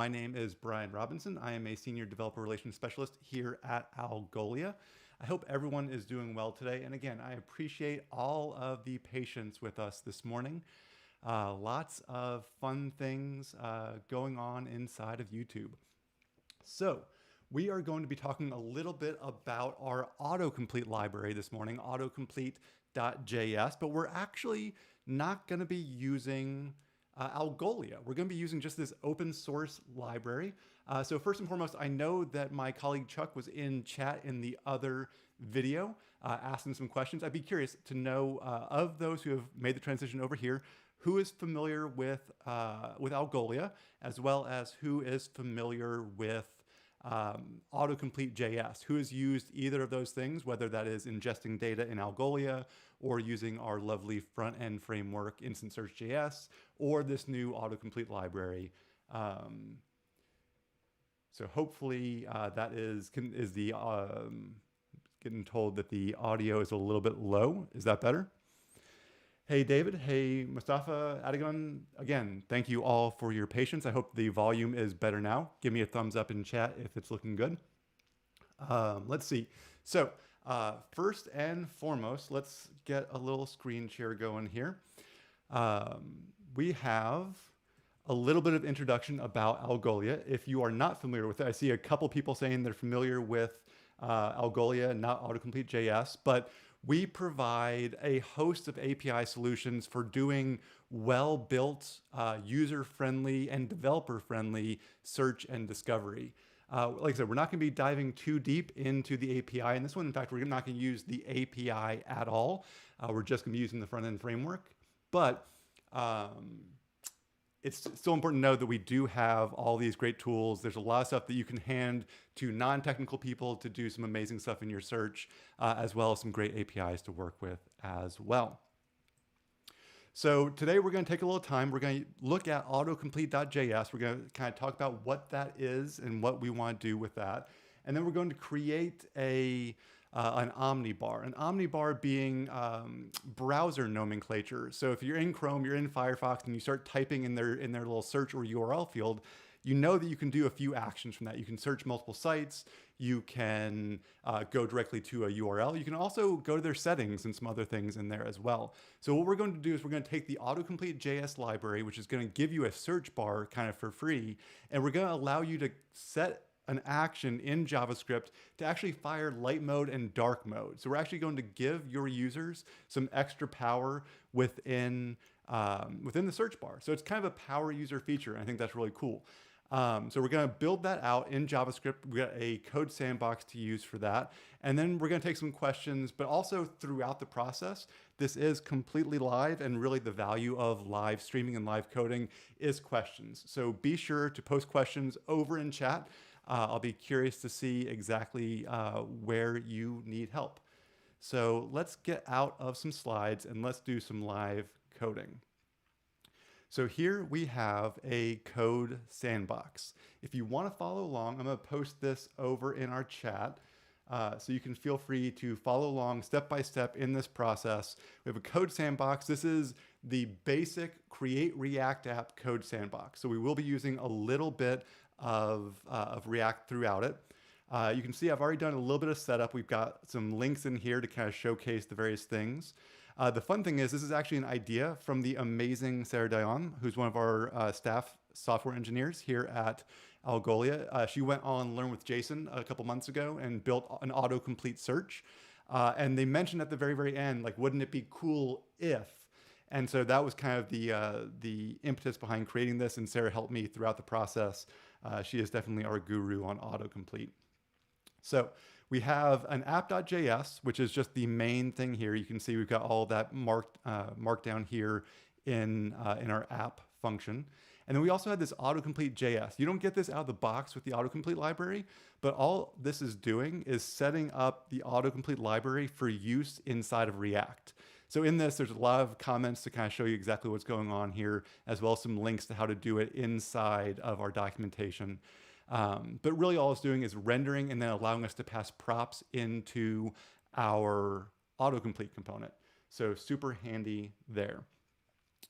My name is Brian Robinson. I am a Senior Developer Relations Specialist here at Algolia. I hope everyone is doing well today. And again, I appreciate all of the patience with us this morning. Lots of fun things going on inside of YouTube. So we are going to be talking a little bit about our autocomplete library this morning, autocomplete.js, but we're actually not going to be using Algolia. We're going to be using just this open source library. So first and foremost, I know that my colleague Chuck was in chat in the other video asking some questions. I'd be curious to know of those who have made the transition over here, who is familiar with Algolia, as well as who is familiar with Autocomplete JS, who has used either of those things, whether that is ingesting data in Algolia or using our lovely front-end framework, Instant Search JS, or this new autocomplete library. So hopefully that is the, getting told that the audio is a little bit low. Is that better? Hey, David. Hey, Mustafa, Adigan. Again, thank you all for your patience. I hope the volume is better now. Give me a thumbs up in chat if it's looking good. Let's see. So first and foremost, let's get a little screen share going here. We have a little bit of introduction about Algolia. If you are not familiar with it, I see a couple people saying they're familiar with Algolia, not Autocomplete JS, but we provide a host of API solutions for doing well-built, user-friendly, and developer-friendly search and discovery. Like I said, we're not going to be diving too deep into the API in this one. In fact, we're not going to use the API at all. We're just going to be using the front-end framework. But it's still important to know that we do have all these great tools. There's a lot of stuff that you can hand to non-technical people to do some amazing stuff in your search, as well as some great APIs to work with as well. So today we're going to take a little time. We're going to look at autocomplete.js. We're going to kind of talk about what that is and what we want to do with that. And then we're going to create an Omnibar. An Omnibar being browser nomenclature. So if you're in Chrome, you're in Firefox, and you start typing in their little search or URL field, you know that you can do a few actions from that. You can search multiple sites. You can go directly to a URL. You can also go to their settings and some other things in there as well. So what we're going to do is we're going to take the Autocomplete JS library, which is going to give you a search bar kind of for free, and we're going to allow you to set an action in JavaScript to actually fire light mode and dark mode. So we're actually going to give your users some extra power within the search bar. So it's kind of a power user feature. And I think that's really cool. So we're going to build that out in JavaScript. We got a code sandbox to use for that. And then we're going to take some questions, but also throughout the process, this is completely live, and really the value of live streaming and live coding is questions. So be sure to post questions over in chat. I'll be curious to see exactly where you need help. So let's get out of some slides and let's do some live coding. So here we have a code sandbox. If you want to follow along, I'm going to post this over in our chat. So you can feel free to follow along step by step in this process. We have a code sandbox. This is the basic Create React App code sandbox. So we will be using a little bit of React throughout it. You can see I've already done a little bit of setup. We've got some links in here to kind of showcase the various things. The fun thing is this is actually an idea from the amazing Sarah Dion, who's one of our staff software engineers here at Algolia. She went on Learn with Jason a couple months ago and built an autocomplete search. And they mentioned at the very, very end, like, wouldn't it be cool if? And so that was kind of the impetus behind creating this, and Sarah helped me throughout the process. She is definitely our guru on autocomplete. So we have an app.js, which is just the main thing here. You can see we've got all that marked down here in our app function. And then we also have this autocomplete JS. You don't get this out of the box with the autocomplete library, but all this is doing is setting up the autocomplete library for use inside of React. So in this, there's a lot of comments to kind of show you exactly what's going on here, as well as some links to how to do it inside of our documentation. But really all it's doing is rendering and then allowing us to pass props into our autocomplete component. So super handy there.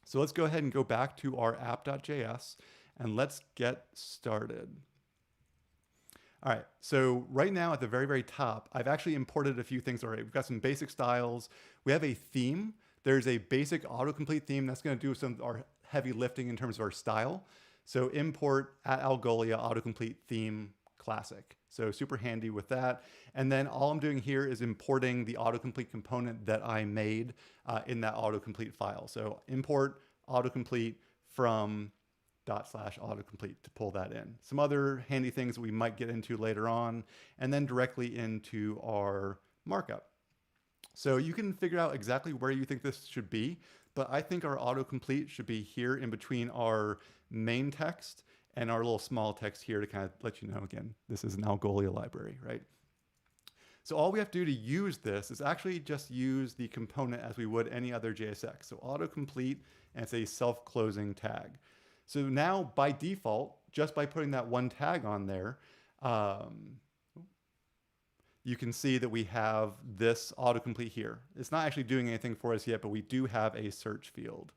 So let's go ahead and go back to our app.js. and let's get started. All right, so right now at the very, very top, I've actually imported a few things already. We've got some basic styles. We have a theme. There's a basic autocomplete theme that's going to do some of our heavy lifting in terms of our style. So import at Algolia autocomplete theme classic. So super handy with that. And then all I'm doing here is importing the autocomplete component that I made in that autocomplete file. So import autocomplete from /autocomplete to pull that in. Some other handy things that we might get into later on, and then directly into our markup. So you can figure out exactly where you think this should be, but I think our autocomplete should be here in between our main text and our little small text here to kind of let you know, again, this is an Algolia library, right? So all we have to do to use this is actually just use the component as we would any other JSX. So autocomplete, and it's a self-closing tag. So now by default, just by putting that one tag on there, you can see that we have this autocomplete here. It's not actually doing anything for us yet, but we do have a search field.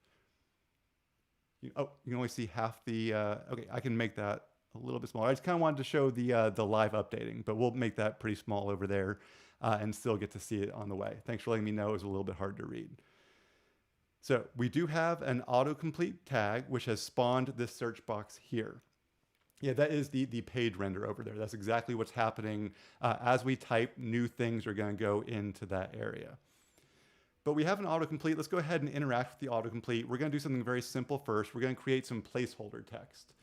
You can only see half the, okay, I can make that a little bit smaller. I just kind of wanted to show the live updating, but we'll make that pretty small over there and still get to see it on the way. Thanks for letting me know it was a little bit hard to read. So we do have an autocomplete tag, which has spawned this search box here. Yeah, that is the page render over there. That's exactly what's happening. As we type, new things are going to go into that area. But we have an autocomplete. Let's go ahead and interact with the autocomplete. We're going to do something very simple first. We're going to create some placeholder text.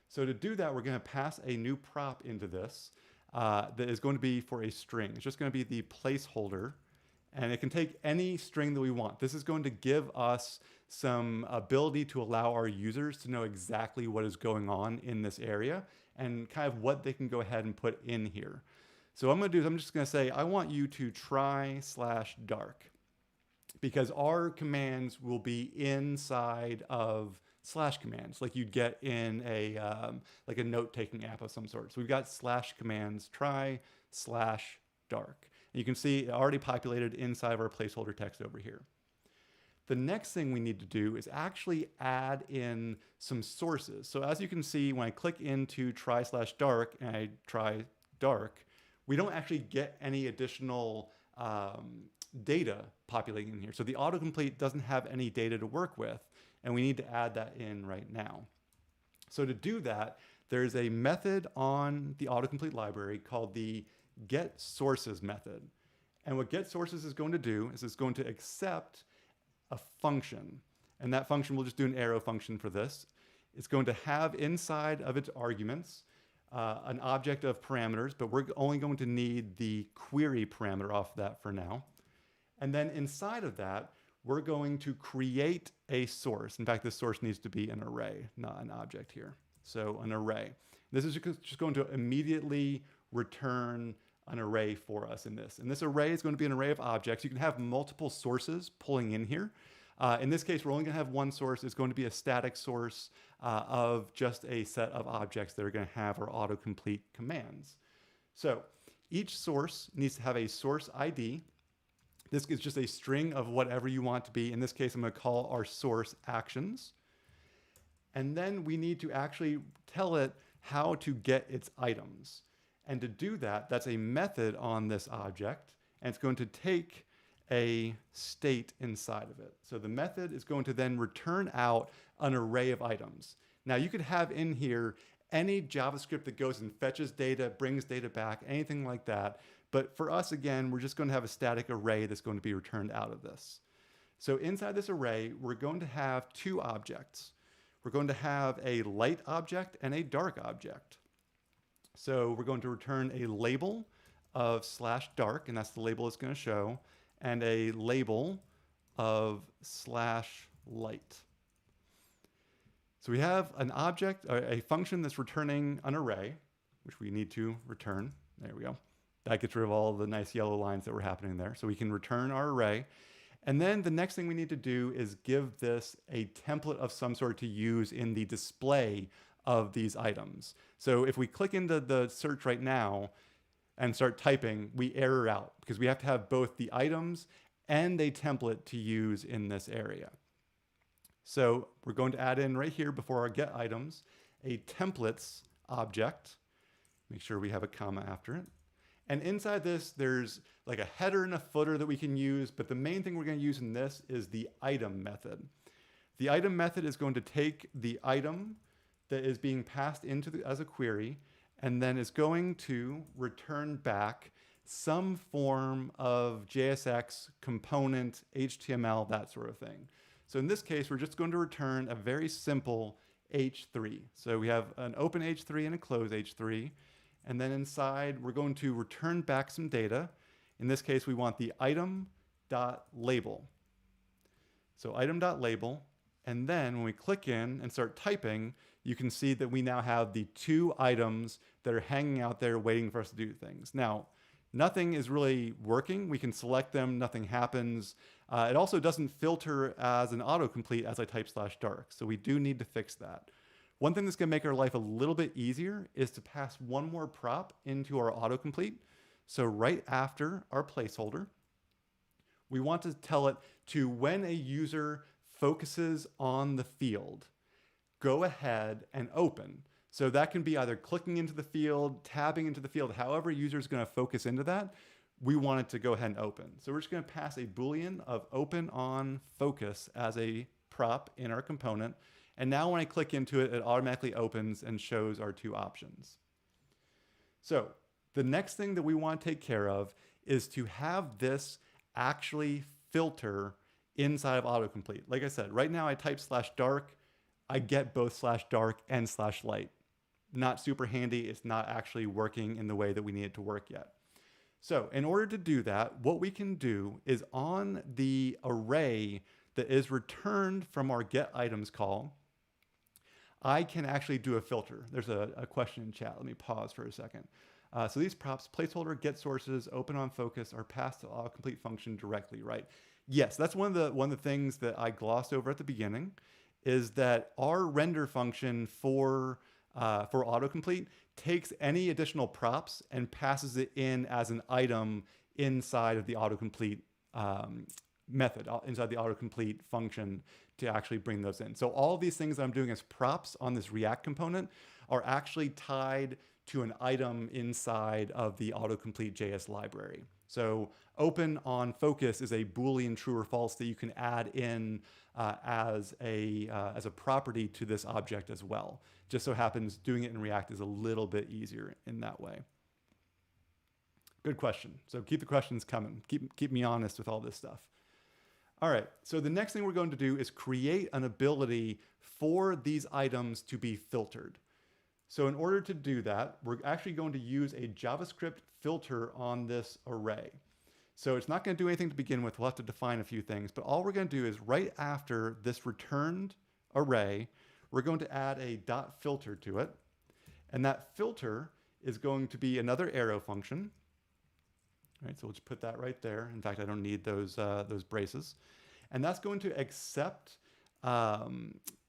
So to do that, we're going to pass a new prop into this that is going to be for a string. It's just going to be the placeholder. And it can take any string that we want. This is going to give us some ability to allow our users to know exactly what is going on in this area and kind of what they can go ahead and put in here. So what I'm going to do is I'm just going to say, I want you to try/dark, because our commands will be inside of slash commands like you'd get in a like a note-taking app of some sort. So we've got slash commands, try/dark. You can see it already populated inside of our placeholder text over here. The next thing we need to do is actually add in some sources. So as you can see, when I click into try/dark and I try dark, we don't actually get any additional data populating in here. So the autocomplete doesn't have any data to work with, and we need to add that in right now. So to do that, there's a method on the autocomplete library called the getSources method. And what getSources is going to do is it's going to accept a function. And that function, we'll just do an arrow function for this. It's going to have inside of its arguments an object of parameters, but we're only going to need the query parameter off of that for now. And then inside of that, we're going to create a source. In fact, this source needs to be an array, not an object here. So an array. This is just going to immediately return an array for us in this. And this array is going to be an array of objects. You can have multiple sources pulling in here. In this case, we're only going to have one source. It's going to be a static source of just a set of objects that are going to have our autocomplete commands. So each source needs to have a source ID. This is just a string of whatever you want to be. In this case, I'm going to call our source actions. And then we need to actually tell it how to get its items. And to do that, that's a method on this object, and it's going to take a state inside of it. So the method is going to then return out an array of items. Now you could have in here any JavaScript that goes and fetches data, brings data back, anything like that. But for us, again, we're just going to have a static array that's going to be returned out of this. So inside this array, we're going to have two objects. We're going to have a light object and a dark object. So we're going to return a label of /dark, and that's the label it's going to show, and a label of /light. So we have an object, a function that's returning an array, which we need to return. There we go. That gets rid of all the nice yellow lines that were happening there. So we can return our array. And then the next thing we need to do is give this a template of some sort to use in the display of these items. So if we click into the search right now and start typing, we error out because we have to have both the items and a template to use in this area. So we're going to add in right here before our get items, a templates object. Make sure we have a comma after it. And inside this, there's like a header and a footer that we can use, but the main thing we're going to use in this is the item method. The item method is going to take the item that is being passed into as a query, and then is going to return back some form of JSX component, HTML, that sort of thing. So in this case, we're just going to return a very simple H3. So we have an open H3 and a close H3. And then inside, we're going to return back some data. In this case, we want the item.label. So item.label. And then when we click in and start typing, you can see that we now have the two items that are hanging out there waiting for us to do things. Now, nothing is really working. We can select them, nothing happens. It also doesn't filter as an autocomplete as I type /dark. So we do need to fix that. One thing that's going to make our life a little bit easier is to pass one more prop into our autocomplete. So right after our placeholder, we want to tell it to, when a user focuses on the field, go ahead and open. So that can be either clicking into the field, tabbing into the field, however a user is going to focus into that, we want it to go ahead and open. So we're just going to pass a Boolean of open on focus as a prop in our component. And now when I click into it, it automatically opens and shows our two options. So the next thing that we want to take care of is to have this actually filter inside of autocomplete. Like I said, right now I type /dark, I get both /dark and /light. Not super handy. It's not actually working in the way that we need it to work yet. So in order to do that, what we can do is on the array that is returned from our getItems call, I can actually do a filter. There's a question in chat. Let me pause for a second. So these props, placeholder, get sources, open on focus, are passed to autocomplete function directly, right? Yes, that's one of the things that I glossed over at the beginning, is that our render function for autocomplete takes any additional props and passes it in as an item inside of the autocomplete method, inside the autocomplete function, to actually bring those in. So all of these things that I'm doing as props on this React component are actually tied to an item inside of the Autocomplete JS library. So open on focus is a Boolean true or false that you can add in as a property to this object as well. Just so happens doing it in React is a little bit easier in that way. Good question. So keep the questions coming. Keep me honest with all this stuff. All right, so the next thing we're going to do is create an ability for these items to be filtered. So in order to do that, we're actually going to use a JavaScript filter on this array. So it's not going to do anything to begin with. We'll have to define a few things, but all we're going to do is right after this returned array, we're going to add a .filter to it. And that filter is going to be another arrow function. Right, so we'll just put that right there. In fact, I don't need those braces. And that's going to accept each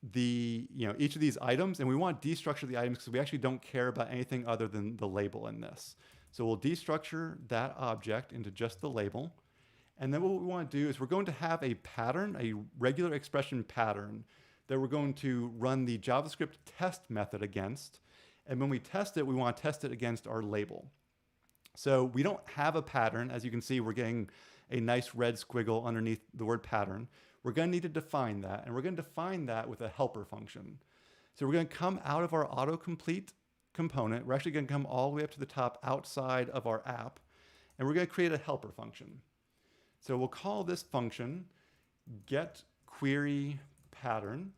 of these items. And we want to destructure the items because we actually don't care about anything other than the label in this. So we'll destructure that object into just the label. And then what we want to do is we're going to have a pattern, a regular expression pattern, that we're going to run the JavaScript test method against. And when we test it, we want to test it against our label. So we don't have a pattern. As you can see, we're getting a nice red squiggle underneath the word pattern. We're going to need to define that, and we're going to define that with a helper function. So we're going to come out of our autocomplete component. We're actually going to come all the way up to the top outside of our app, and we're going to create a helper function. So we'll call this function getQueryPattern, and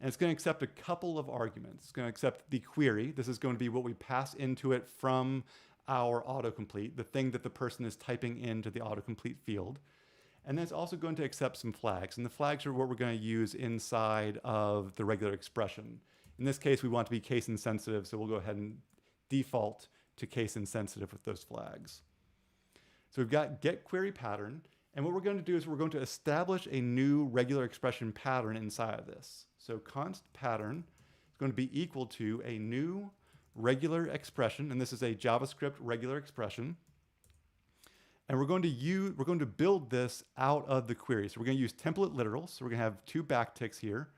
it's going to accept a couple of arguments. It's going to accept the query. This is going to be what we pass into it from our autocomplete, the thing that the person is typing into the autocomplete field. And then it's also going to accept some flags. And the flags are what we're going to use inside of the regular expression. In this case, we want to be case insensitive, so we'll go ahead and default to case insensitive with those flags. So we've got getQueryPattern. And what we're going to do is we're going to establish a new regular expression pattern inside of this. So const pattern is going to be equal to a new regular expression, and this is a JavaScript regular expression. And we're going to build this out of the query. So we're going to use template literals. So we're going to have two backticks here.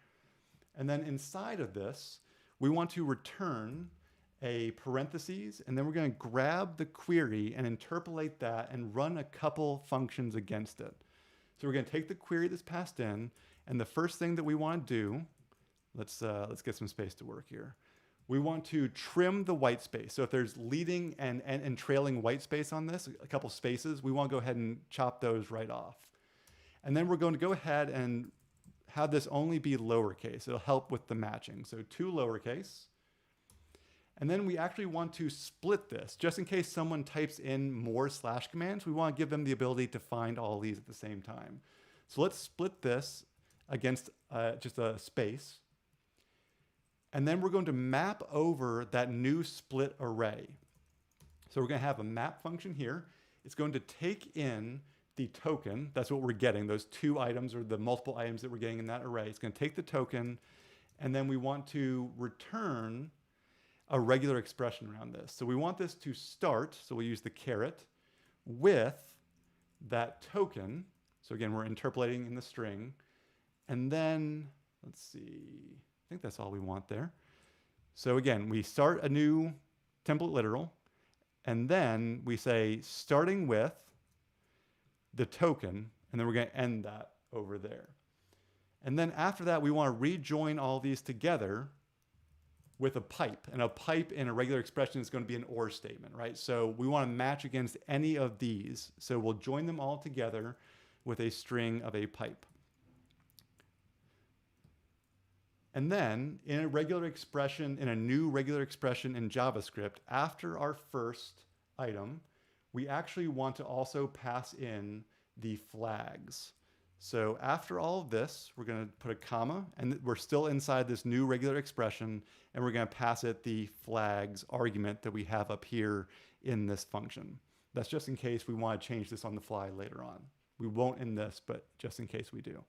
And then inside of this, we want to return a parentheses, and then we're going to grab the query and interpolate that and run a couple functions against it. So we're going to take the query that's passed in, and the first thing that we want to do, let's get some space to work here. We want to trim the white space. So if there's leading and trailing white space on this, a couple spaces, we want to go ahead and chop those right off. And then we're going to go ahead and have this only be lowercase. It'll help with the matching. So 2 lowercase. And then we actually want to split this. Just in case someone types in more slash commands, we want to give them the ability to find all these at the same time. So let's split this against just a space. And then we're going to map over that new split array. So we're going to have a map function here. It's going to take in the token. That's what we're getting, those 2 items or the multiple items that we're getting in that array. It's going to take the token, and then we want to return a regular expression around this. So we want this to start, so we use the caret, with that token. So again, we're interpolating in the string. And then, let's see, I think that's all we want there. So again, we start a new template literal, and then we say starting with the token, and then we're going to end that over there. And then after that, we want to rejoin all these together with a pipe. And a pipe in a regular expression is going to be an OR statement, right? So we want to match against any of these. So we'll join them all together with a string of a pipe. And then in a regular expression, in a new regular expression in JavaScript, after our first item, we actually want to also pass in the flags. So after all of this, we're going to put a comma, and we're still inside this new regular expression, and we're going to pass it the flags argument that we have up here in this function. That's just in case we want to change this on the fly later on. We won't in this, but just in case we do.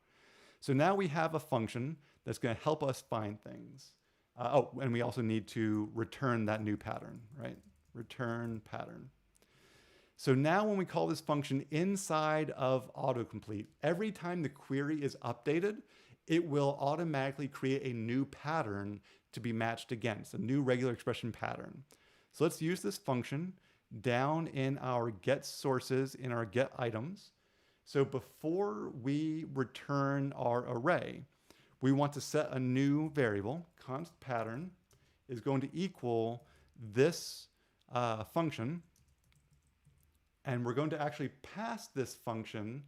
So now we have a function that's going to help us find things. And we also need to return that new pattern, right? Return pattern. So now when we call this function inside of autocomplete, every time the query is updated, it will automatically create a new pattern to be matched against, a new regular expression pattern. So let's use this function down in our get sources, in our get items. So before we return our array, we want to set a new variable. Const pattern is going to equal this function. And we're going to actually pass this function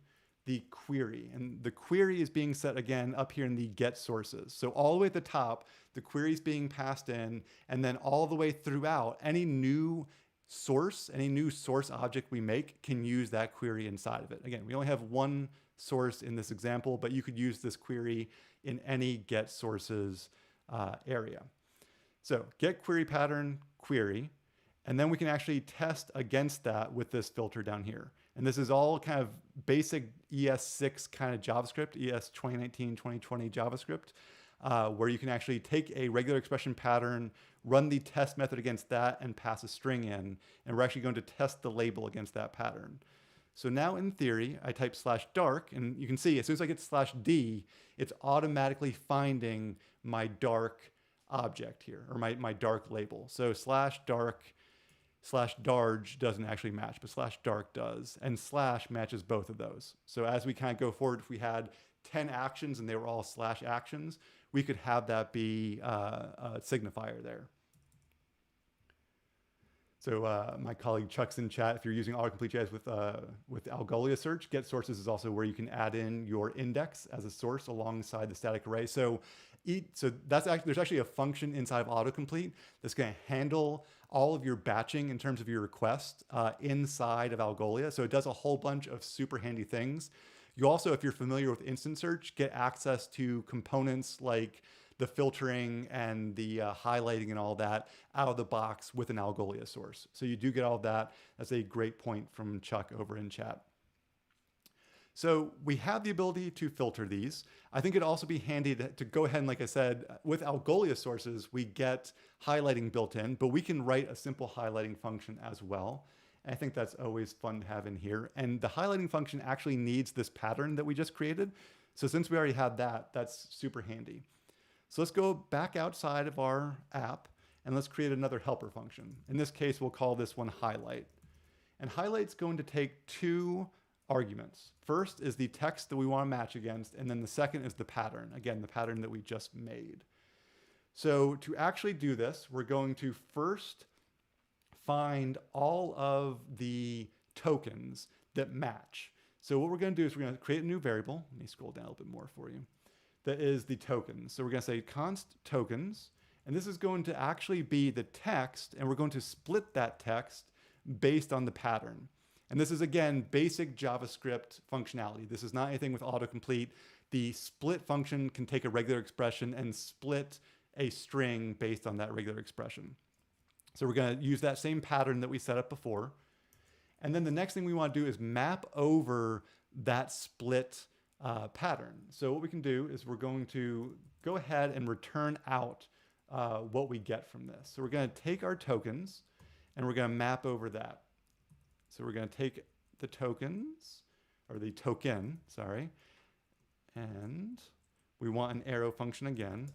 the query. And the query is being set again up here in the get sources. So all the way at the top, the query is being passed in, and then all the way throughout, any new source object we make can use that query inside of it. Again, we only have one source in this example, but you could use this query in any get sources area. So get query pattern, query. And then we can actually test against that with this filter down here. And this is all kind of basic ES6 kind of JavaScript, ES 2019, 2020 JavaScript, where you can actually take a regular expression pattern, run the test method against that, and pass a string in. And we're actually going to test the label against that pattern. So now in theory, I type /dark, and you can see as soon as I get /d, it's automatically finding my dark object here, or my dark label. So /dark /darge doesn't actually match, but /dark does, and / matches both of those. So as we kind of go forward, if we had 10 actions and they were all / actions, we could have that be a signifier there. So my colleague Chuck's in chat. If you're using Autocomplete Js with Algolia search, get sources is also where you can add in your index as a source alongside the static array. So that's actually, there's actually a function inside of Autocomplete that's going to handle all of your batching in terms of your request inside of Algolia. So it does a whole bunch of super handy things. You also, if you're familiar with instant search, get access to components like the filtering and the highlighting and all that out of the box with an Algolia source. So you do get all of that. That's a great point from Chuck over in chat. So we have the ability to filter these. I think it'd also be handy to go ahead and, like I said, with Algolia sources, we get highlighting built in, but we can write a simple highlighting function as well. And I think that's always fun to have in here. And the highlighting function actually needs this pattern that we just created. So since we already had that, that's super handy. So let's go back outside of our app and let's create another helper function. In this case, we'll call this one highlight. And highlight's going to take two arguments. First is the text that we want to match against, and then the second is the pattern. Again, the pattern that we just made. So to actually do this, we're going to first find all of the tokens that match. So what we're going to do is we're going to create a new variable. Let me scroll down a little bit more for you. That is the tokens. So we're going to say const tokens, and this is going to actually be the text, and we're going to split that text based on the pattern. And this is, again, basic JavaScript functionality. This is not anything with autocomplete. The split function can take a regular expression and split a string based on that regular expression. So we're going to use that same pattern that we set up before. And then the next thing we want to do is map over that split pattern. So what we can do is we're going to go ahead and return out what we get from this. So we're going to take our tokens and we're going to map over that. So we're going to take the tokens, or the token, sorry, and we want an arrow function again.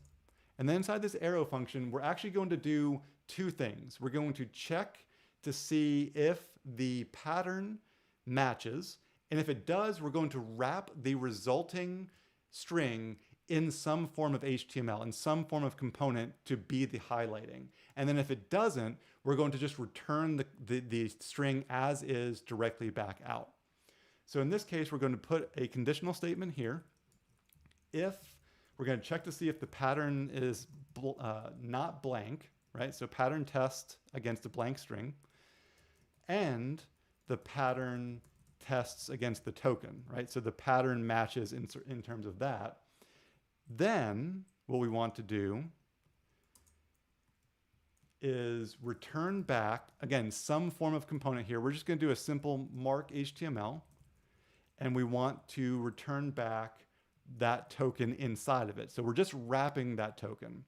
And then inside this arrow function, we're actually going to do two things. We're going to check to see if the pattern matches. And if it does, we're going to wrap the resulting string in some form of HTML, in some form of component to be the highlighting. And then if it doesn't, we're going to just return the string as is directly back out. So in this case, we're going to put a conditional statement here. If we're going to check to see if the pattern is not blank, right? So pattern test against a blank string, and the pattern tests against the token, right? So the pattern matches in terms of that. Then what we want to do is return back, again, some form of component here. We're just going to do a simple mark HTML, and we want to return back that token inside of it. So we're just wrapping that token.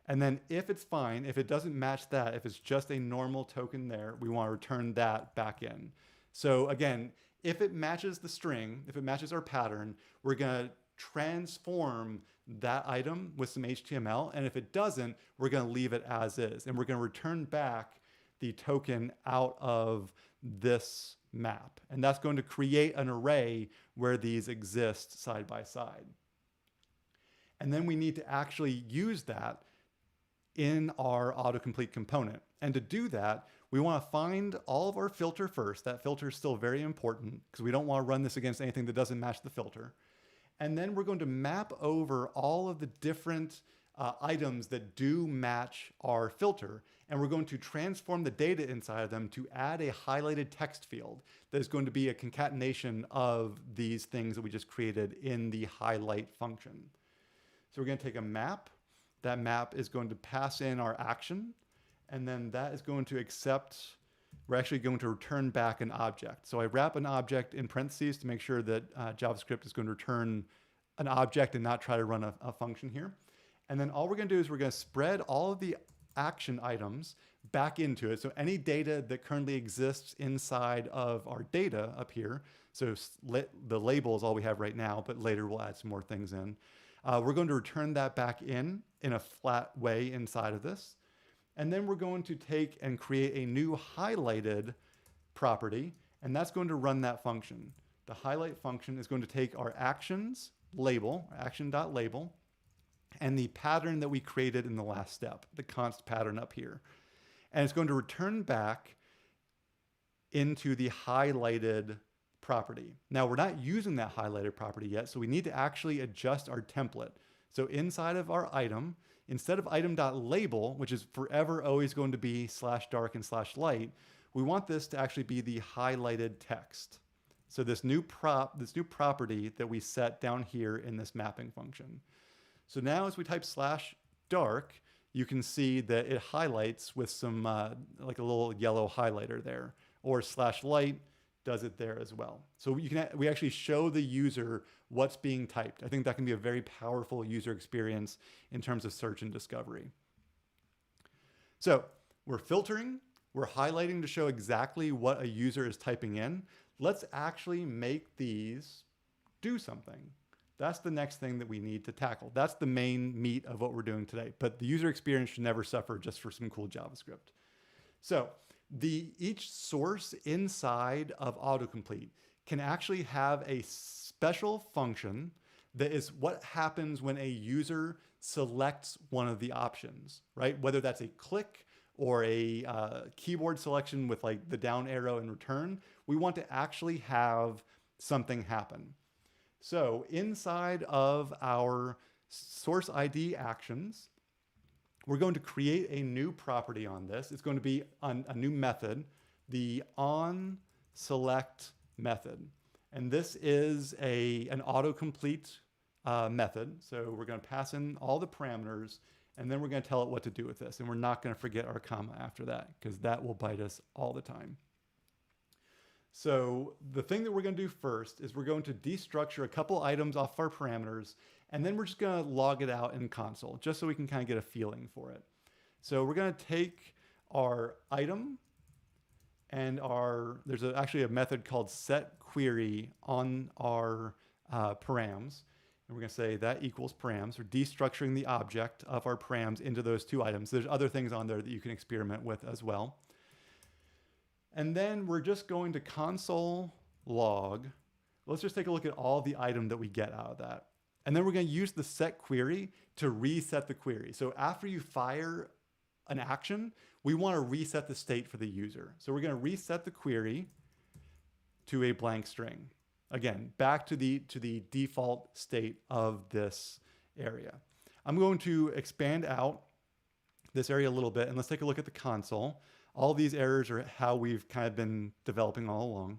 And then if it's fine, if it doesn't match that, if it's just a normal token there, we want to return that back in. So again, if it matches the string, if it matches our pattern, we're going to transform that item with some HTML. And if it doesn't, we're going to leave it as is. And we're going to return back the token out of this map. And that's going to create an array where these exist side by side. And then we need to actually use that in our autocomplete component. And to do that, we want to find all of our filter first. That filter is still very important because we don't want to run this against anything that doesn't match the filter. And then we're going to map over all of the different items that do match our filter. And we're going to transform the data inside of them to add a highlighted text field that is going to be a concatenation of these things that we just created in the highlight function. So we're going to take a map. That map is going to pass in our action. And then that is going to accept, we're actually going to return back an object. So I wrap an object in parentheses to make sure that JavaScript is going to return an object and not try to run a function here. And then all we're going to do is we're going to spread all of the action items back into it. So any data that currently exists inside of our data up here, so the label is all we have right now, but later we'll add some more things in. We're going to return that back in a flat way inside of this. And then we're going to take and create a new highlighted property, and that's going to run that function. The highlight function is going to take our actions label, action.label, and the pattern that we created in the last step, the const pattern up here. And it's going to return back into the highlighted property. Now, we're not using that highlighted property yet, so we need to actually adjust our template. So inside of our item, instead of item.label, which is forever always going to be /dark and /light, we want this to actually be the highlighted text. So this new property that we set down here in this mapping function. So now as we type /dark, you can see that it highlights with some like a little yellow highlighter there, or /light does it there as well. So we actually show the user what's being typed. I think that can be a very powerful user experience in terms of search and discovery. So we're filtering, we're highlighting to show exactly what a user is typing in. Let's actually make these do something. That's the next thing that we need to tackle. That's the main meat of what we're doing today. But the user experience should never suffer just for some cool JavaScript. So each source inside of autocomplete can actually have a special function that is what happens when a user selects one of the options, right? Whether that's a click or a keyboard selection with like the down arrow in return, we want to actually have something happen. So inside of our source ID actions, we're going to create a new property on this. It's going to be a new method, the onSelect method. And this is an autocomplete method. So we're going to pass in all the parameters, and then we're going to tell it what to do with this. And we're not going to forget our comma after that, because that will bite us all the time. So the thing that we're going to do first is we're going to destructure a couple items off our parameters, and then we're just going to log it out in console, just so we can kind of get a feeling for it. So we're going to take our item and there's actually a method called setQuery on our params. And we're going to say that equals params. We're destructuring the object of our params into those two items. There's other things on there that you can experiment with as well. And then we're just going to console log. Let's just take a look at all the item that we get out of that. And then we're going to use the set query to reset the query. So after you fire an action, we want to reset the state for the user. So we're going to reset the query to a blank string. Again, back to the default state of this area. I'm going to expand out this area a little bit, and let's take a look at the console. All these errors are how we've kind of been developing all along.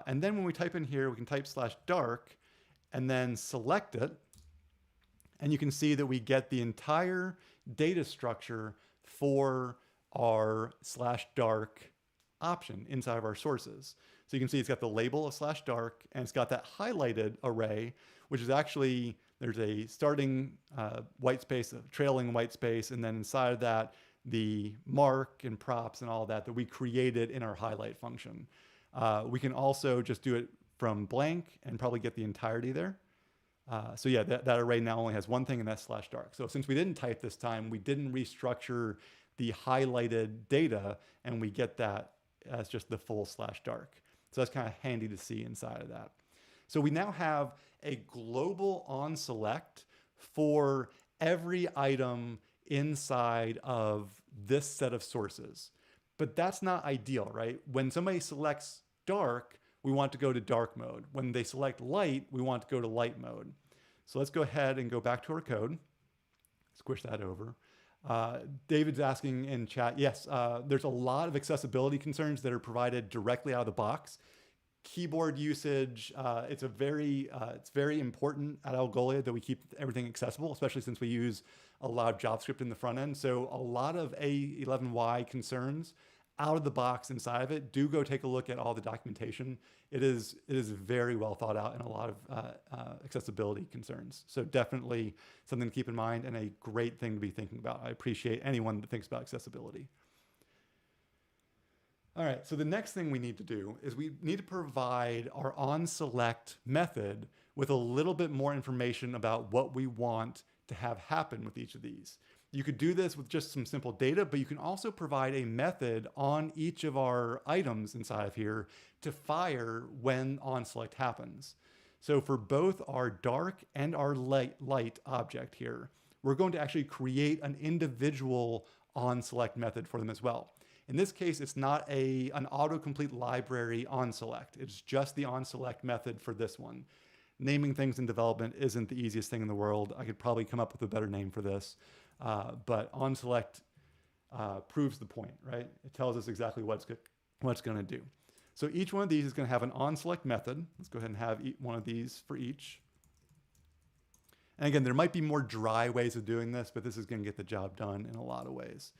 And then when we type in here, we can type /dark and then select it. And you can see that we get the entire data structure for our /dark option inside of our sources. So you can see it's got the label of /dark, and it's got that highlighted array, which is actually, there's a starting white space, a trailing white space, and then inside of that, the mark and props and all that we created in our highlight function. We can also just do it from blank and probably get the entirety there. So yeah, that array now only has one thing, and that's /dark. So since we didn't type this time, we didn't restructure the highlighted data, and we get that as just the full /dark. So that's kind of handy to see inside of that. So we now have a global onSelect for every item inside of this set of sources. But that's not ideal, right? When somebody selects dark, we want to go to dark mode. When they select light, we want to go to light mode. So let's go ahead and go back to our code. Squish that over. David's asking in chat, yes, there's a lot of accessibility concerns that are provided directly out of the box. Keyboard usage, it's very important at Algolia that we keep everything accessible, especially since we use a lot of JavaScript in the front end. So a lot of A11y concerns out of the box inside of it. Do go take a look at all the documentation. It is very well thought out and a lot of accessibility concerns. So definitely something to keep in mind and a great thing to be thinking about. I appreciate anyone that thinks about accessibility. All right, so the next thing we need to do is we need to provide our onSelect method with a little bit more information about what we want to have happen with each of these. You could do this with just some simple data, but you can also provide a method on each of our items inside of here to fire when onSelect happens. So for both our dark and our light object here, we're going to actually create an individual onSelect method for them as well. In this case, it's not an autocomplete library onSelect. It's just the onSelect method for this one. Naming things in development isn't the easiest thing in the world. I could probably come up with a better name for this. But onSelect proves the point, right? It tells us exactly what it's going to do. So each one of these is going to have an onSelect method. Let's go ahead and have one of these for each. And again, there might be more dry ways of doing this, but this is going to get the job done in a lot of ways.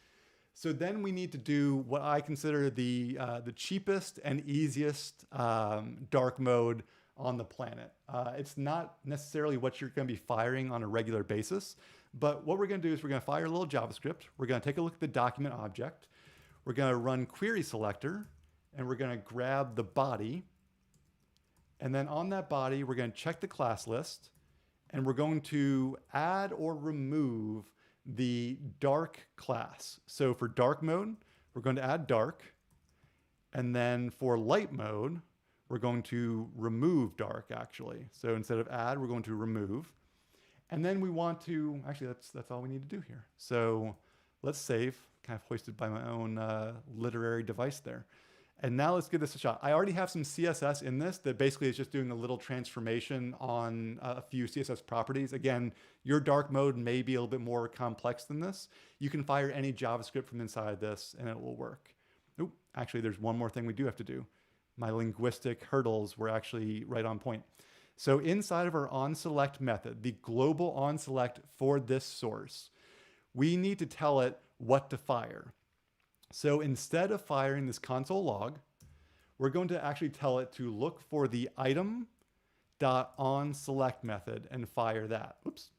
So then we need to do what I consider the cheapest and easiest dark mode on the planet. It's not necessarily what you're going to be firing on a regular basis, but what we're going to do is we're going to fire a little JavaScript. We're going to take a look at the document object. We're going to run query selector, and we're going to grab the body. And then on that body, we're going to check the class list. and we're going to add or remove the dark class. So for dark mode, we're going to add dark. And then for light mode, we're going to remove dark actually. So instead of add, we're going to remove. And then we want to, actually that's all we need to do here. So let's save, kind of hoisted by my own literary device there. And now let's give this a shot. I already have some CSS in this that basically is just doing a little transformation on a few CSS properties. Again, your dark mode may be a little bit more complex than this. You can fire any JavaScript from inside this and it will work. Oop, actually there's one more thing we do have to do. My linguistic hurdles were actually right on point. So inside of our onSelect method, the global onSelect for this source, we need to tell it what to fire. So instead of firing this console log, we're going to actually tell it to look for the item.onSelect method and fire that. Oops,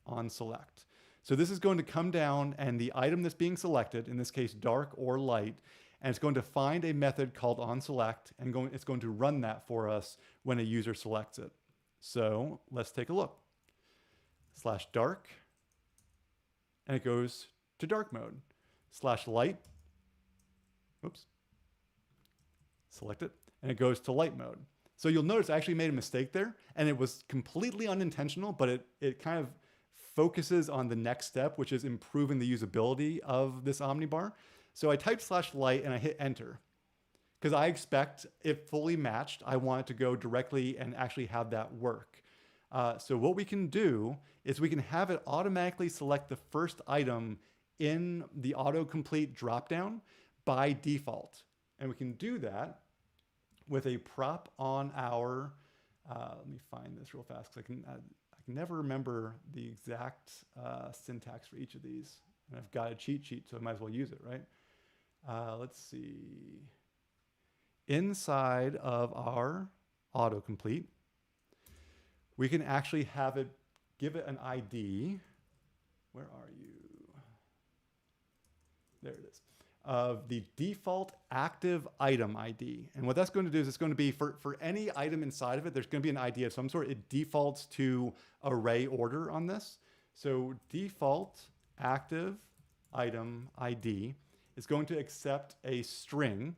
onSelect. So this is going to come down and the item that's being selected, in this case, dark or light, and it's going to find a method called onSelect and it's going to run that for us when a user selects it. So let's take a look. /dark, and it goes to dark mode. /light, oops, select it, and it goes to light mode. So you'll notice I actually made a mistake there, and it was completely unintentional, but it kind of focuses on the next step, which is improving the usability of this Omnibar. So I typed /light and I hit enter, because I expect if fully matched, I want it to go directly and actually have that work. So what we can do is we can have it automatically select the first item in the autocomplete dropdown by default. And we can do that with a prop on our, let me find this real fast because I can never remember the exact syntax for each of these. And I've got a cheat sheet, so I might as well use it, right? Let's see. Inside of our autocomplete, we can actually have it, give it an ID. Where are you? There it is, of the default active item ID. And what that's going to do is it's going to be for any item inside of it, there's going to be an ID of some sort. It defaults to array order on this. So default active item ID is going to accept a string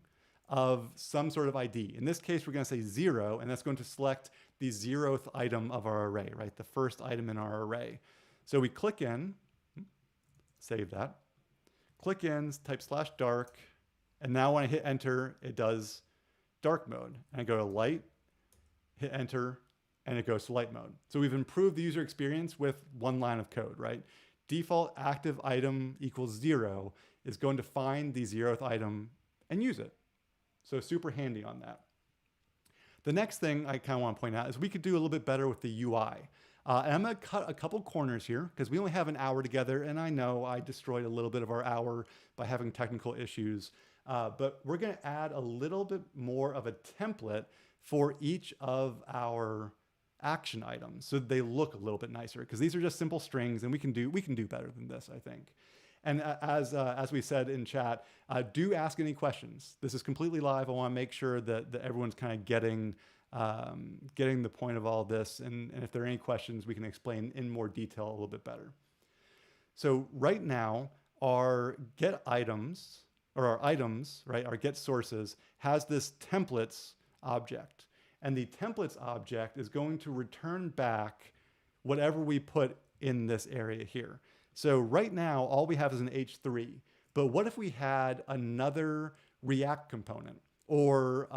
of some sort of ID. In this case, we're going to say 0, and that's going to select the 0th item of our array, right? The first item in our array. So we click in, save that. Click in, type /dark, and now when I hit enter, it does dark mode. And I go to light, hit enter, and it goes to light mode. So we've improved the user experience with one line of code, right? Default active item equals 0 is going to find the 0th item and use it. So super handy on that. The next thing I kind of want to point out is we could do a little bit better with the UI. And I'm going to cut a couple corners here because we only have an hour together, and I know I destroyed a little bit of our hour by having technical issues. But we're going to add a little bit more of a template for each of our action items so that they look a little bit nicer, because these are just simple strings, and we can do better than this, I think. And as we said in chat, do ask any questions. This is completely live. I want to make sure that everyone's kind of getting the point of all this. And if there are any questions, we can explain in more detail a little bit better. So right now, our get items, or our items, right, our get sources has this templates object. And the templates object is going to return back whatever we put in this area here. So right now, all we have is an H3. But what if we had another React component, or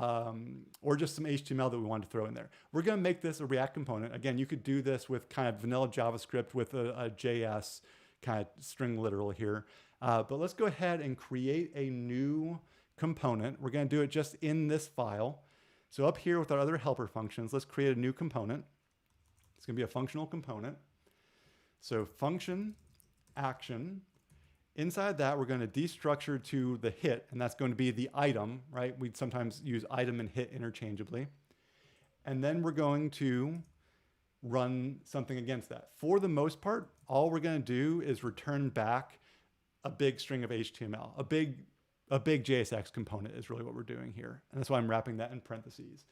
just some HTML that we wanted to throw in there? We're going to make this a React component. Again, you could do this with kind of vanilla JavaScript with a JS kind of string literal here. But let's go ahead and create a new component. We're going to do it just in this file. So up here with our other helper functions, let's create a new component. It's going to be a functional component. So function action. Inside that, we're going to destructure to the hit, and that's going to be the item, right? We'd sometimes use item and hit interchangeably. And then we're going to run something against that. For the most part, all we're going to do is return back a big string of HTML. A big JSX component is really what we're doing here. And that's why I'm wrapping that in parentheses.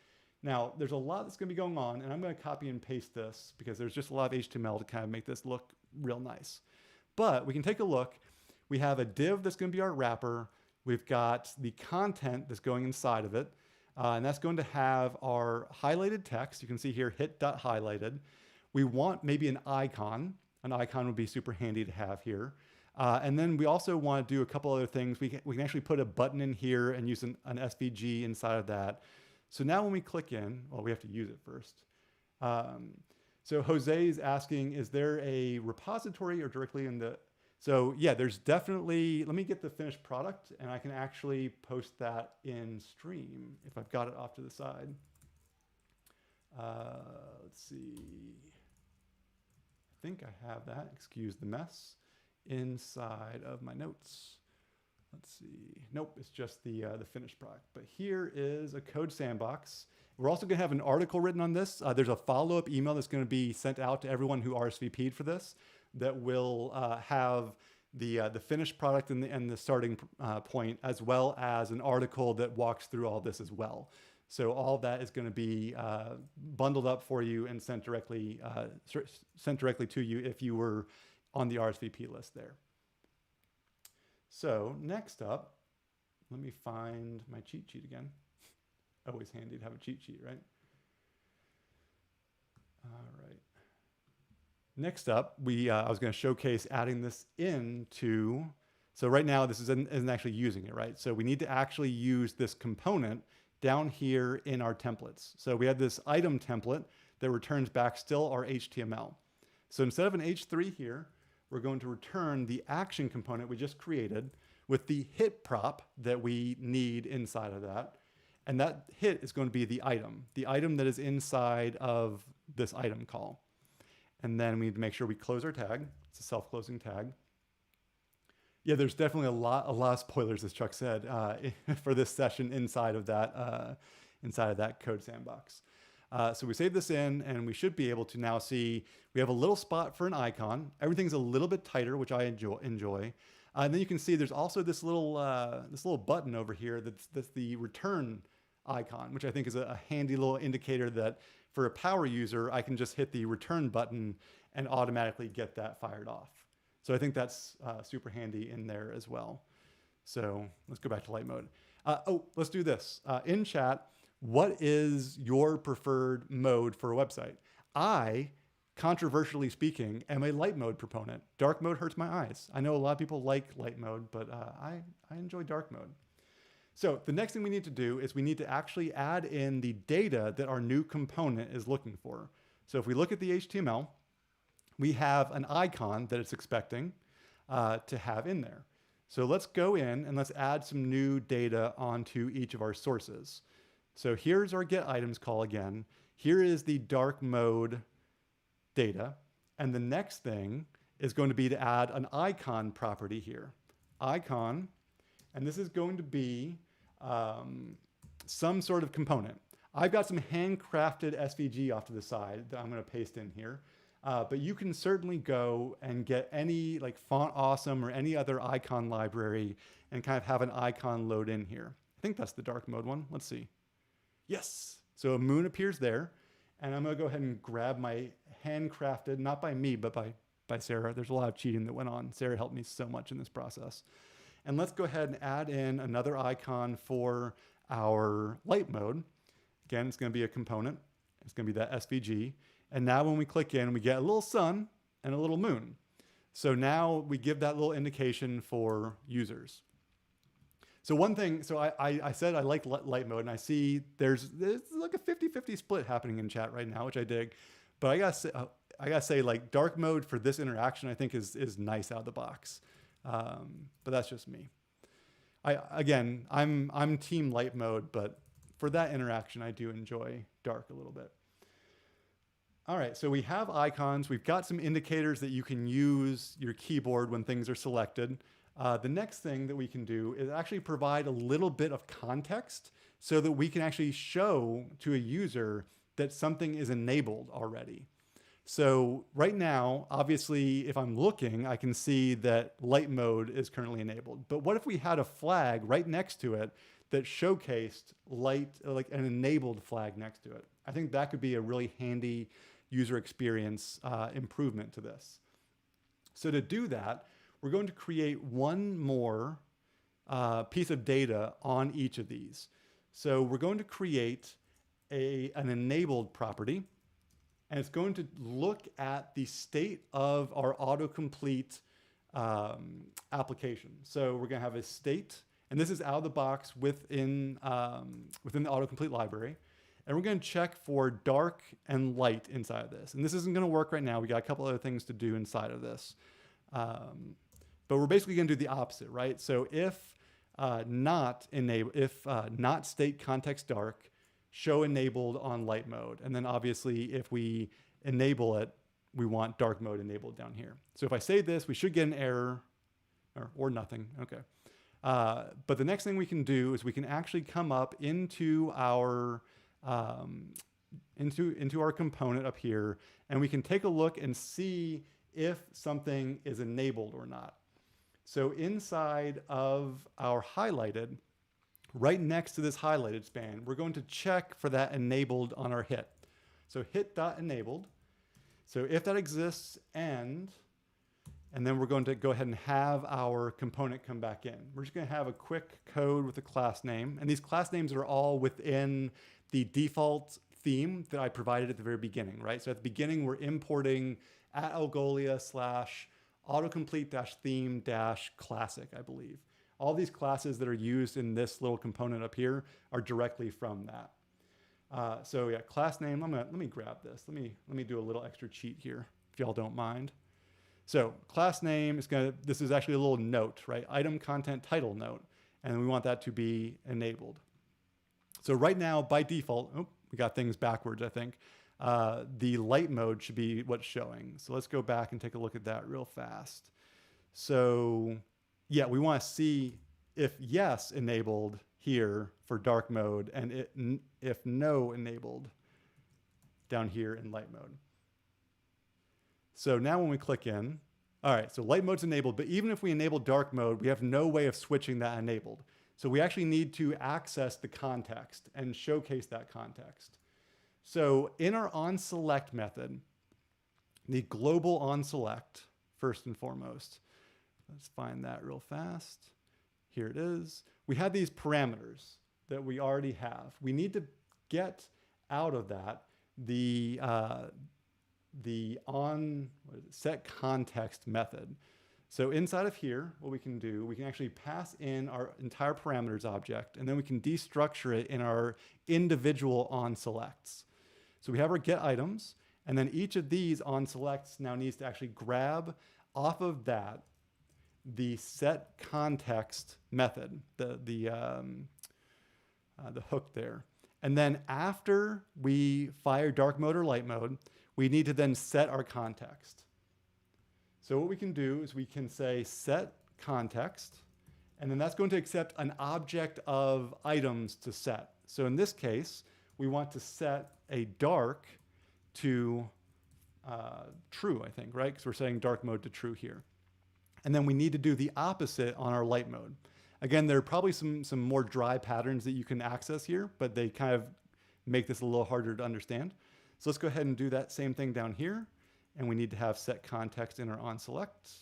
Now, there's a lot that's going to be going on, and I'm going to copy and paste this because there's just a lot of HTML to kind of make this look real nice. But we can take a look. We have a div that's going to be our wrapper. We've got the content that's going inside of it, and that's going to have our highlighted text. You can see here, hit.highlighted. We want maybe an icon. An icon would be super handy to have here. And then we also want to do a couple other things. We can actually put a button in here and use an SVG inside of that. So now when we click in, well, we have to use it first. So Jose is asking, is there a repository or directly in the, so yeah, there's definitely, let me get the finished product and I can actually post that in stream if I've got it off to the side. Let's see. I think I have that, excuse the mess, inside of my notes. Let's see. Nope, it's just the finished product. But here is a code sandbox. We're also going to have an article written on this. There's a follow-up email that's going to be sent out to everyone who RSVP'd for this that will have the finished product and the starting point, as well as an article that walks through all this as well. So all of that is going to be bundled up for you and sent directly to you if you were on the RSVP list there. So next up, let me find my cheat sheet again. Always handy to have a cheat sheet, right? All right. Next up, I was going to showcase adding this into, so right now this isn't actually using it, right? So we need to actually use this component down here in our templates. So we have this item template that returns back still our HTML. So instead of an H3 here, we're going to return the action component we just created with the hit prop that we need inside of that. And that hit is going to be the item that is inside of this item call. And then we need to make sure we close our tag. It's a self-closing tag. Yeah, there's definitely a lot of spoilers, as Chuck said, for this session inside of that code sandbox. So we save this in, and we should be able to now see we have a little spot for an icon. Everything's a little bit tighter, which I enjoy. And then you can see there's also this little button over here that's the return icon, which I think is a handy little indicator that for a power user, I can just hit the return button and automatically get that fired off. So I think that's super handy in there as well. So let's go back to light mode. Let's do this. In chat, what is your preferred mode for a website? I, controversially speaking, am a light mode proponent. Dark mode hurts my eyes. I know a lot of people like light mode, but I enjoy dark mode. So the next thing we need to do is we need to actually add in the data that our new component is looking for. So if we look at the HTML, we have an icon that it's expecting to have in there. So let's go in and let's add some new data onto each of our sources. So here's our get items call again. Here is the dark mode data. And the next thing is going to be to add an icon property here. Icon, and this is going to be some sort of component. I've got some handcrafted SVG off to the side that I'm going to paste in here. But you can certainly go and get any like Font Awesome or any other icon library and kind of have an icon load in here. I think that's the dark mode one. Let's see. Yes. So a moon appears there. And I'm going to go ahead and grab my handcrafted, not by me, but by Sarah. There's a lot of cheating that went on. Sarah helped me so much in this process. And let's go ahead and add in another icon for our light mode. Again, it's going to be a component. It's going to be that SVG. And now when we click in, we get a little sun and a little moon. So now we give that little indication for users. So one thing, so I said I like light mode, and I see there's like a 50-50 split happening in chat right now, which I dig. But I gotta say like dark mode for this interaction, I think is nice out of the box. But that's just me. I'm team light mode, but for that interaction, I do enjoy dark a little bit. All right, so we have icons. We've got some indicators that you can use your keyboard when things are selected. The next thing that we can do is actually provide a little bit of context so that we can actually show to a user that something is enabled already. So right now, obviously, if I'm looking, I can see that light mode is currently enabled. But what if we had a flag right next to it that showcased light, like an enabled flag next to it. I think that could be a really handy user experience improvement to this. So to do that, we're going to create one more piece of data on each of these. So we're going to create an enabled property, and it's going to look at the state of our autocomplete application. So we're going to have a state, and this is out of the box within the autocomplete library. And we're going to check for dark and light inside of this. And this isn't going to work right now. We got a couple other things to do inside of this. But we're basically going to do the opposite, right? So if not state context dark, show enabled on light mode. And then obviously if we enable it, we want dark mode enabled down here. So if I save this, we should get an error or nothing. Okay. But the next thing we can do is we can actually come up into our into our component up here, and we can take a look and see if something is enabled or not. So inside of our highlighted, right next to this highlighted span, we're going to check for that enabled on our hit. So hit.enabled. So if that exists, and then we're going to go ahead and have our component come back in. We're just going to have a quick code with a class name. And these class names are all within the default theme that I provided at the very beginning, right? So at the beginning, we're importing @algolia / autocomplete-theme-classic, I believe. All these classes that are used in this little component up here are directly from that. So yeah, class name, let me grab this. Let me do a little extra cheat here, if y'all don't mind. So class name is this is actually a little note, right? Item content title note. And we want that to be enabled. So right now, by default, we got things backwards, I think. The light mode should be what's showing. So let's go back and take a look at that real fast. So yeah, we want to see if yes enabled here for dark mode, and if no enabled down here in light mode. So now when we click in, all right, so light mode's enabled, but even if we enable dark mode, we have no way of switching that enabled. So we actually need to access the context and showcase that context. So in our onSelect method, the global onSelect, first and foremost, let's find that real fast. Here it is. We have these parameters that we already have. We need to get out of that the set context method. So inside of here, what we can do, we can actually pass in our entire parameters object, and then we can destructure it in our individual onSelects. So we have our get items, and then each of these onSelects now needs to actually grab off of that the set context method, the hook there. And then after we fire dark mode or light mode, we need to then set our context. So what we can do is we can say set context, and then that's going to accept an object of items to set. So in this case, we want to set a dark to true, I think, right? Because we're setting dark mode to true here. And then we need to do the opposite on our light mode. Again, there are probably some more dry patterns that you can access here, but they kind of make this a little harder to understand. So let's go ahead and do that same thing down here. And we need to have set context in our onSelect.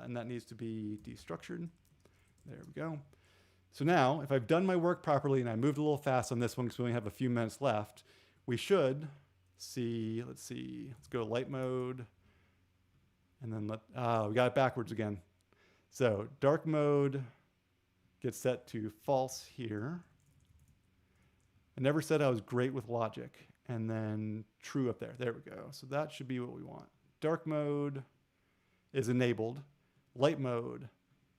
And that needs to be destructured. There we go. So now, if I've done my work properly and I moved a little fast on this one because we only have a few minutes left, we should see, let's go to light mode. And then we got it backwards again. So dark mode gets set to false here. I never said I was great with logic. And then true up there. There we go. So that should be what we want. Dark mode is enabled. Light mode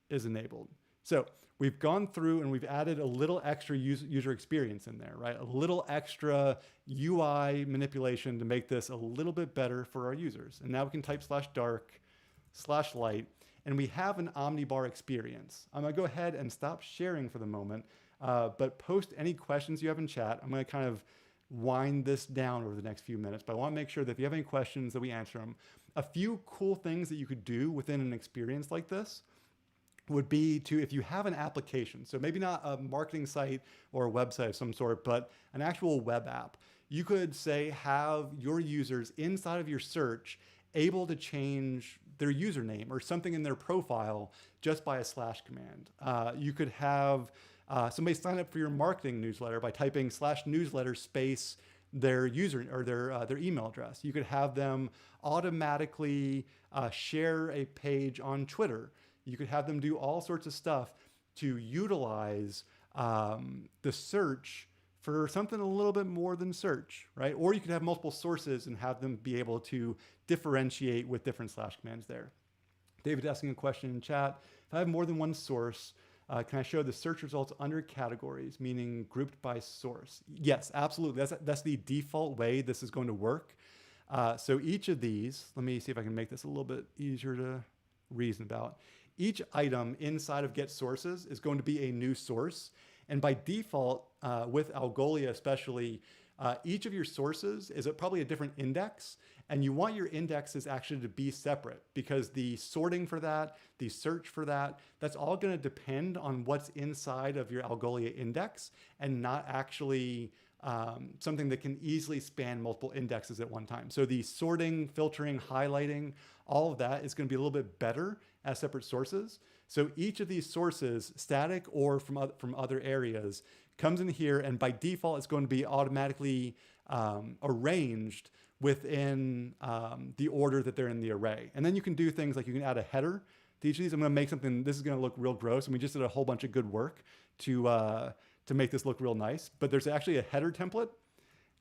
is enabled. So we've gone through and we've added a little extra user experience in there, right? A little extra UI manipulation to make this a little bit better for our users. And now we can type /dark/light, and we have an Omnibar experience. I'm going to go ahead and stop sharing for the moment, but post any questions you have in chat. I'm going to kind of wind this down over the next few minutes, but I want to make sure that if you have any questions that we answer them. A few cool things that you could do within an experience like this would be to, if you have an application, so maybe not a marketing site or a website of some sort, but an actual web app, you could say have your users inside of your search able to change their username or something in their profile just by a slash command. You could have somebody sign up for your marketing newsletter by typing /newsletter space their user or their email address. You could have them automatically share a page on Twitter. You could have them do all sorts of stuff to utilize the search for something a little bit more than search, right? Or you could have multiple sources and have them be able to differentiate with different slash commands there. David asking a question in chat. If I have more than one source, can I show the search results under categories, meaning grouped by source? Yes, absolutely. That's the default way this is going to work. So each of these, let me see if I can make this a little bit easier to reason about. Each item inside of get sources is going to be a new source. And by default, with Algolia especially, each of your sources is probably a different index. And you want your indexes actually to be separate because the sorting for that, the search for that, that's all going to depend on what's inside of your Algolia index and not actually something that can easily span multiple indexes at one time. So the sorting, filtering, highlighting, all of that is going to be a little bit better as separate sources. So each of these sources, static or from other areas, comes in here, and by default, it's going to be automatically arranged within the order that they're in the array. And then you can do things like you can add a header to each of these. I'm going to make something, this is going to look real gross, and we just did a whole bunch of good work to make this look real nice. But there's actually a header template.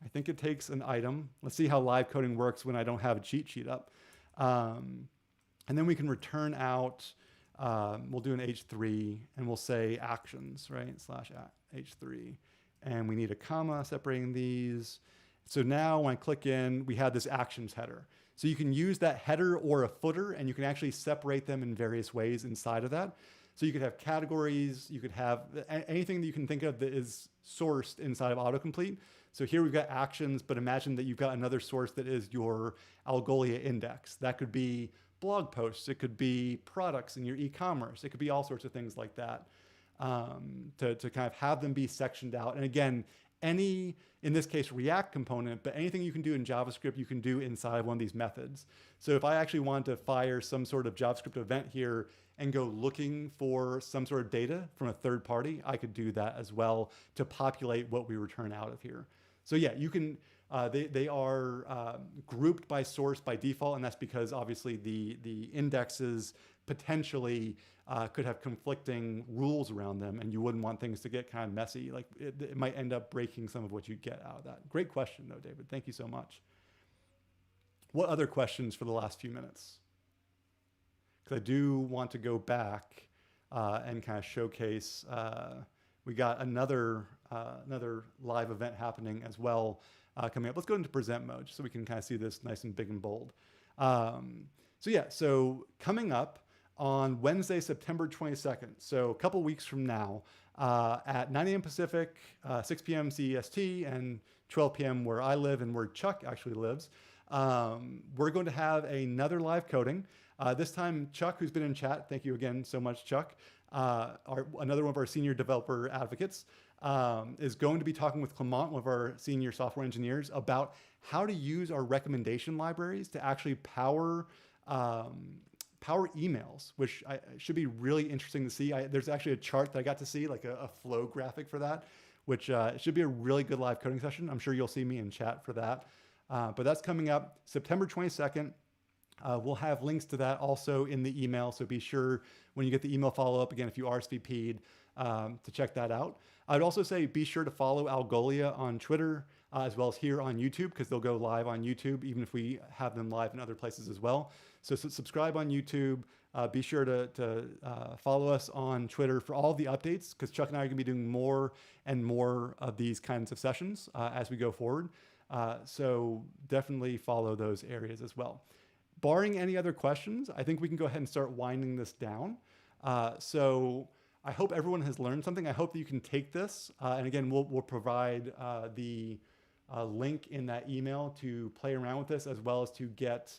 I think it takes an item. Let's see how live coding works when I don't have a cheat sheet up. And then we can return out, we'll do an H3 and we'll say actions, right? /H3. And we need a comma separating these. So now when I click in, we have this actions header. So you can use that header or a footer, and you can actually separate them in various ways inside of that. So you could have categories, you could have anything that you can think of that is sourced inside of autocomplete. So here we've got actions, but imagine that you've got another source that is your Algolia index. That could be blog posts, it could be products in your e-commerce, it could be all sorts of things like that, to kind of have them be sectioned out. And again, any, in this case, React component, but anything you can do in JavaScript, you can do inside one of these methods. So if I actually wanted to fire some sort of JavaScript event here and go looking for some sort of data from a third party, I could do that as well to populate what we return out of here. So yeah, you can, they are grouped by source by default, and that's because obviously the indexes potentially could have conflicting rules around them, and you wouldn't want things to get kind of messy. Like it might end up breaking some of what you get out of that. Great question though, David. Thank you so much. What other questions for the last few minutes? Because I do want to go back and kind of showcase, we got another live event happening as well coming up. Let's go into present mode so we can kind of see this nice and big and bold. So yeah, so coming up on Wednesday, September 22nd, so a couple weeks from now, at 9 a.m. Pacific, 6 p.m. CEST, and 12 p.m. where I live and where Chuck actually lives, we're going to have another live coding. This time, Chuck, who's been in chat, thank you again so much, Chuck, another one of our senior developer advocates, is going to be talking with Clement, one of our senior software engineers, about how to use our recommendation libraries to actually power emails, which should be really interesting to see. There's actually a chart that I got to see, like a flow graphic for that, which should be a really good live coding session. I'm sure you'll see me in chat for that. But that's coming up September 22nd. We'll have links to that also in the email. So be sure when you get the email follow-up, again, if you RSVP'd, to check that out. I'd also say be sure to follow Algolia on Twitter, as well as here on YouTube, because they'll go live on YouTube, even if we have them live in other places as well. So subscribe on YouTube. Be sure to follow us on Twitter for all the updates, because Chuck and I are going to be doing more and more of these kinds of sessions as we go forward. So definitely follow those areas as well. Barring any other questions, I think we can go ahead and start winding this down. So I hope everyone has learned something. I hope that you can take this. And again, we'll provide the link in that email to play around with this, as well as to get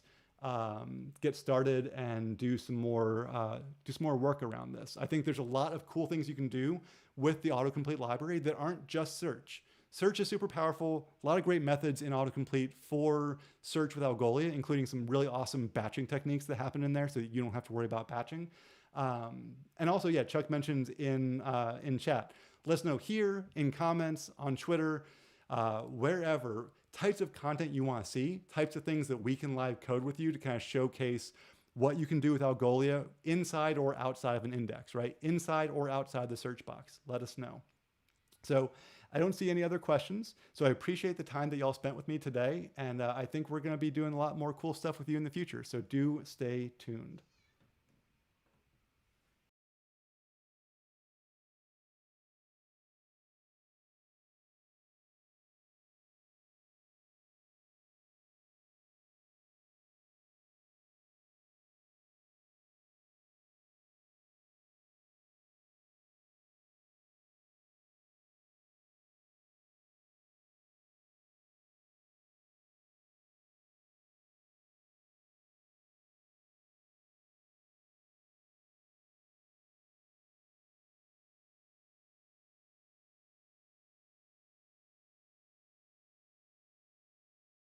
get started and do some more work around this. I think there's a lot of cool things you can do with the autocomplete library that aren't just search. Search is super powerful. A lot of great methods in autocomplete for search with Algolia, including some really awesome batching techniques that happen in there so that you don't have to worry about batching. And also, yeah, Chuck mentioned in chat, let us know here, in comments, on Twitter, wherever, types of content you want to see, types of things that we can live code with you to kind of showcase what you can do with Algolia inside or outside of an index, right? Inside or outside the search box. Let us know. So I don't see any other questions. So I appreciate the time that y'all spent with me today. And I think we're going to be doing a lot more cool stuff with you in the future. So do stay tuned.